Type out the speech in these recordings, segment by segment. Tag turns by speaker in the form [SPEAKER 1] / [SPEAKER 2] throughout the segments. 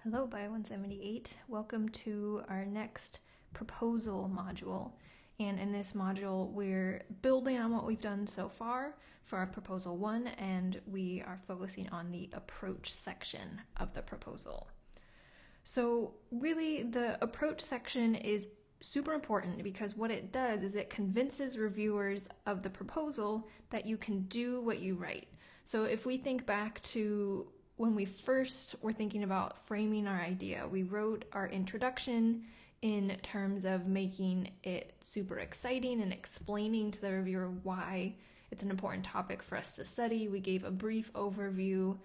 [SPEAKER 1] Hello, BIO178. Welcome to our next proposal module. And in this module, we're building on what we've done so far for our proposal 1, and we are focusing on the approach section of the proposal. So really, the approach section is super important because what it does is it convinces reviewers of the proposal that you can do what you write. So if we think back to when we first were thinking about framing our idea, we wrote our introduction in terms of making it super exciting and explaining to the reviewer why it's an important topic for us to study. We gave a brief overview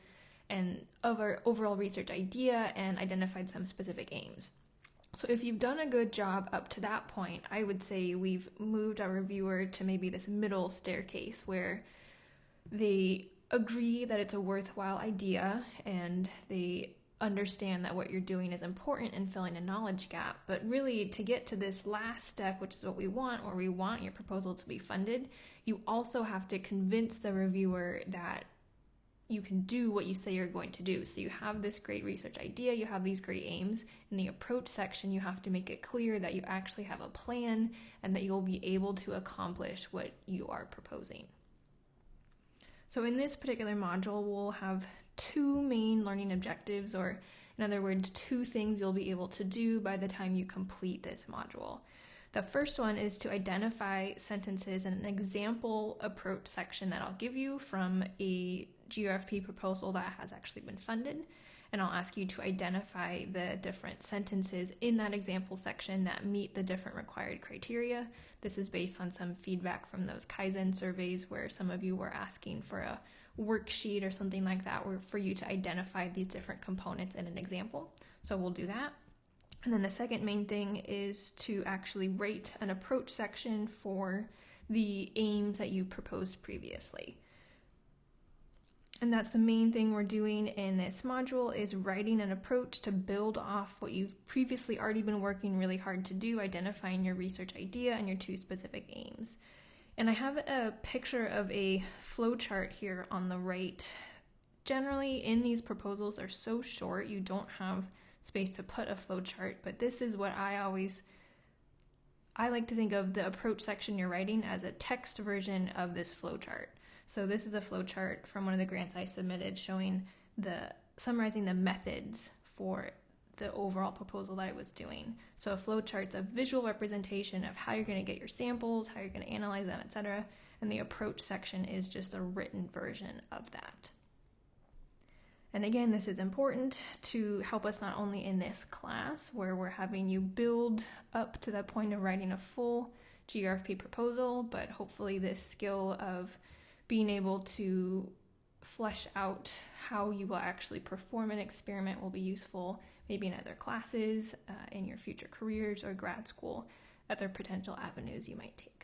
[SPEAKER 1] of our overall research idea and identified some specific aims. So if you've done a good job up to that point, I would say we've moved our reviewer to maybe this middle staircase where they agree that it's a worthwhile idea and they understand that what you're doing is important in filling a knowledge gap. But really, to get to this last step, which is what we want, or we want your proposal to be funded, you also have to convince the reviewer that you can do what you say you're going to do. So you have this great research idea, you have these great aims. In the approach section, you have to make it clear that you actually have a plan and that you'll be able to accomplish what you are proposing. So in this particular module, we'll have two main learning objectives, or in other words, two things you'll be able to do by the time you complete this module. The first one is to identify sentences in an example approach section that I'll give you from a GRFP proposal that has actually been funded. And I'll ask you to identify the different sentences in that example section that meet the different required criteria. This is based on some feedback from those Kaizen surveys where some of you were asking for a worksheet or something like that for you to identify these different components in an example. So we'll do that. And then the second main thing is to actually rate an approach section for the aims that you proposed previously. And that's the main thing we're doing in this module, is writing an approach to build off what you've previously already been working really hard to do, identifying your research idea and your two specific aims. And I have a picture of a flowchart here on the right. Generally, in these proposals, they're so short, you don't have space to put a flowchart, but this is what I like to think of the approach section you're writing as a text version of this flowchart. So this is a flowchart from one of the grants I submitted showing summarizing the methods for the overall proposal that I was doing. So a flowchart's a visual representation of how you're going to get your samples, how you're going to analyze them, etc. And the approach section is just a written version of that. And again, this is important to help us not only in this class where we're having you build up to the point of writing a full GRFP proposal, but hopefully this skill of being able to flesh out how you will actually perform an experiment will be useful maybe in other classes, in your future careers or grad school, other potential avenues you might take.